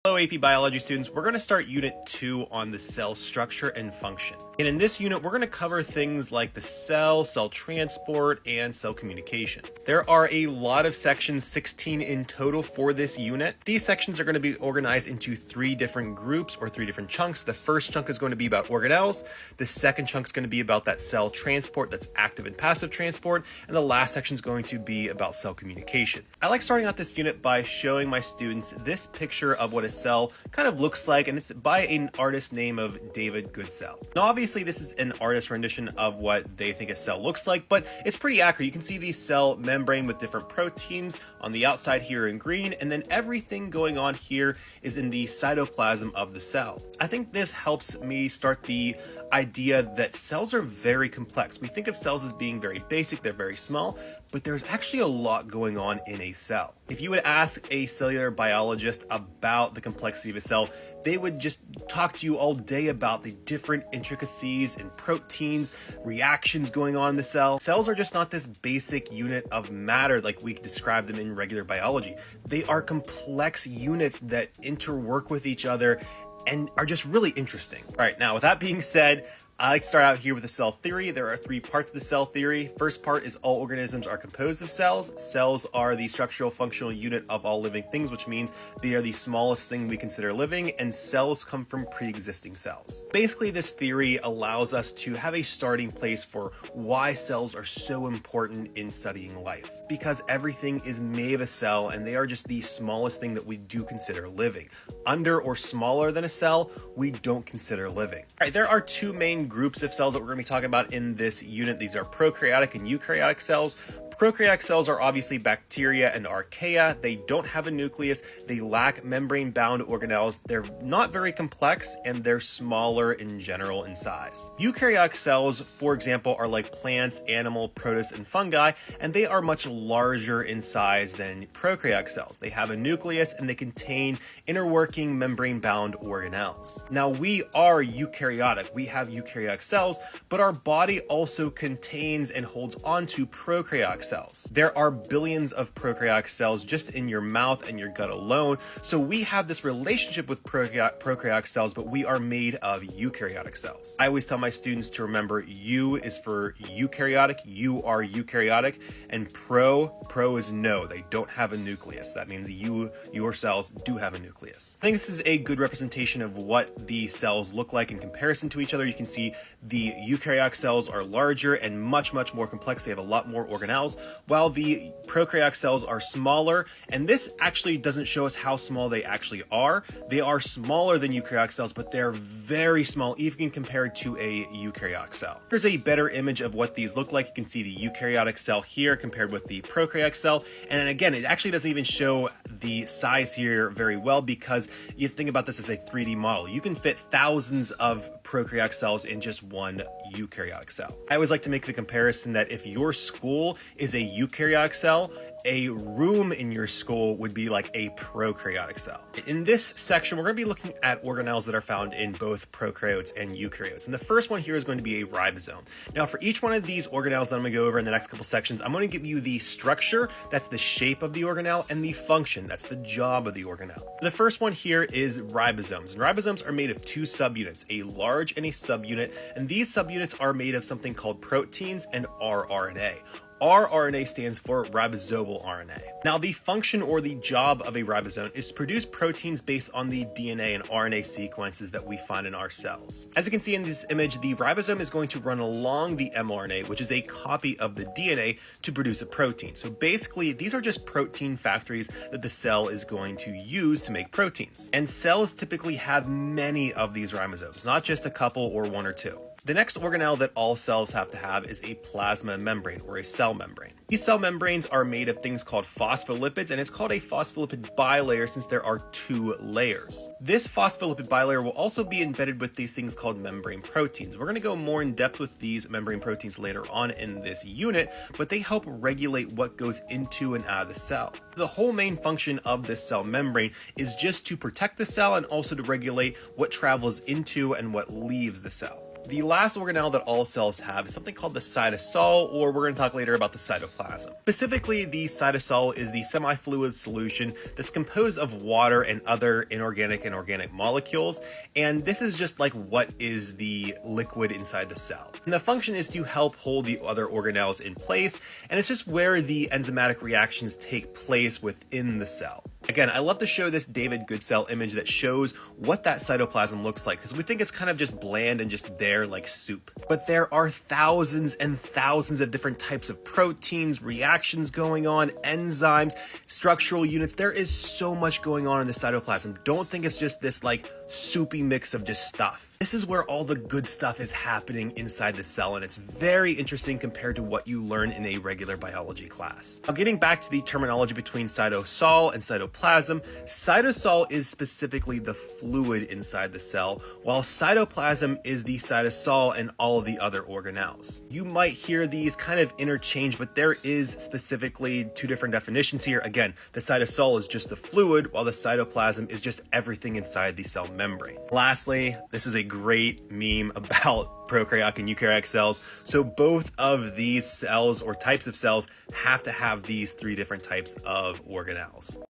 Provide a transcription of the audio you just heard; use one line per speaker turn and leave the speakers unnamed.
Hello AP Biology students, we're going to start Unit 2 on the cell structure and function. And in this unit, we're going to cover things like the cell transport, and cell communication. There are a lot of sections, 16 in total for this unit. These sections are going to be organized into 3 different groups or 3 different chunks. The first chunk is going to be about organelles. The second chunk is going to be about that cell transport, that's active and passive transport. And the last section is going to be about cell communication. I like starting out this unit by showing my students this picture of what a cell kind of looks like, and it's by an artist named of David Goodsell. Now obviously this is an artist rendition of what they think a cell looks like, but it's pretty accurate. You can see the cell membrane with different proteins on the outside here in green, and then everything going on here is in the cytoplasm of the cell. I think this helps me start the idea that cells are very complex. We think of cells as being very basic, they're very small, but there's actually a lot going on in a cell. If you would ask a cellular biologist about the complexity of a cell, they would just talk to you all day about the different intricacies and proteins, reactions going on in the cell. Cells are just not this basic unit of matter like we describe them in regular biology. They are complex units that interwork with each other and are just really interesting. All right, now with that being said, I like to start out here with the cell theory. There are 3 parts of the cell theory. First part is all organisms are composed of cells. Cells are the structural functional unit of all living things, which means they are the smallest thing we consider living, and cells come from pre-existing cells. Basically, this theory allows us to have a starting place for why cells are so important in studying life. Because everything is made of a cell, and they are just the smallest thing that we do consider living. Under or smaller than a cell, we don't consider living. All right, there are 2 main groups of cells that we're going to be talking about in this unit. These are prokaryotic and eukaryotic cells. Prokaryotic cells are obviously bacteria and archaea. They don't have a nucleus. They lack membrane-bound organelles. They're not very complex, and they're smaller in general in size. Eukaryotic cells, for example, are like plants, animal, protists, and fungi, and they are much larger in size than prokaryotic cells. They have a nucleus, and they contain interworking membrane-bound organelles. Now, we are eukaryotic. We have eukaryotic cells, but our body also contains and holds onto prokaryotic cells. There are billions of prokaryotic cells just in your mouth and your gut alone. So we have this relationship with prokaryotic cells, but we are made of eukaryotic cells. I always tell my students to remember U is for eukaryotic, you are eukaryotic, and pro is no, they don't have a nucleus. That means your cells do have a nucleus. I think this is a good representation of what the cells look like in comparison to each other. You can see the eukaryotic cells are larger and much more complex. They have a lot more organelles, while the prokaryotic cells are smaller, and this actually doesn't show us how small they actually are. They are smaller than eukaryotic cells, but they're very small, even compared to a eukaryotic cell. Here's a better image of what these look like. You can see the eukaryotic cell here compared with the prokaryotic cell, and again, it actually doesn't even show the size here very well because you think about this as a 3D model. You can fit thousands of prokaryotic cells in just one eukaryotic cell. I always like to make the comparison that if your school is a eukaryotic cell, a room in your school would be like a prokaryotic cell. In this section, we're going to be looking at organelles that are found in both prokaryotes and eukaryotes. And the first one here is going to be a ribosome. Now, for each one of these organelles that I'm going to go over in the next couple sections, I'm going to give you the structure, that's the shape of the organelle, and the function, that's the job of the organelle. The first one here is ribosomes. And ribosomes are made of 2 subunits, a large and a subunit. And these subunits are made of something called proteins and rRNA. rRNA stands for ribosomal RNA. Now, the function or the job of a ribosome is to produce proteins based on the DNA and RNA sequences that we find in our cells. As you can see in this image, the ribosome is going to run along the mRNA, which is a copy of the DNA, to produce a protein. So basically, these are just protein factories that the cell is going to use to make proteins. And cells typically have many of these ribosomes, not just a couple or 1 or 2. The next organelle that all cells have to have is a plasma membrane or a cell membrane. These cell membranes are made of things called phospholipids, and it's called a phospholipid bilayer since there are 2 layers. This phospholipid bilayer will also be embedded with these things called membrane proteins. We're going to go more in depth with these membrane proteins later on in this unit, but they help regulate what goes into and out of the cell. The whole main function of this cell membrane is just to protect the cell and also to regulate what travels into and what leaves the cell. The last organelle that all cells have is something called the cytosol, or we're going to talk later about the cytoplasm. Specifically, the cytosol is the semi-fluid solution that's composed of water and other inorganic and organic molecules, and this is just like what is the liquid inside the cell. And the function is to help hold the other organelles in place, and it's just where the enzymatic reactions take place within the cell. Again, I love to show this David Goodsell image that shows what that cytoplasm looks like, because we think it's kind of just bland and just there like soup. But there are thousands and thousands of different types of proteins, reactions going on, enzymes, structural units. There is so much going on in the cytoplasm. Don't think it's just this like soupy mix of just stuff. This is where all the good stuff is happening inside the cell, and it's very interesting compared to what you learn in a regular biology class. Now, getting back to the terminology between cytosol and cytoplasm, cytosol is specifically the fluid inside the cell, while cytoplasm is the cytosol and all of the other organelles. You might hear these kind of interchange, but there is specifically two different definitions here. Again, the cytosol is just the fluid, while the cytoplasm is just everything inside the cell membrane. Lastly, this is a great meme about prokaryotic and eukaryotic cells. So both of these cells or types of cells have to have these three different types of organelles.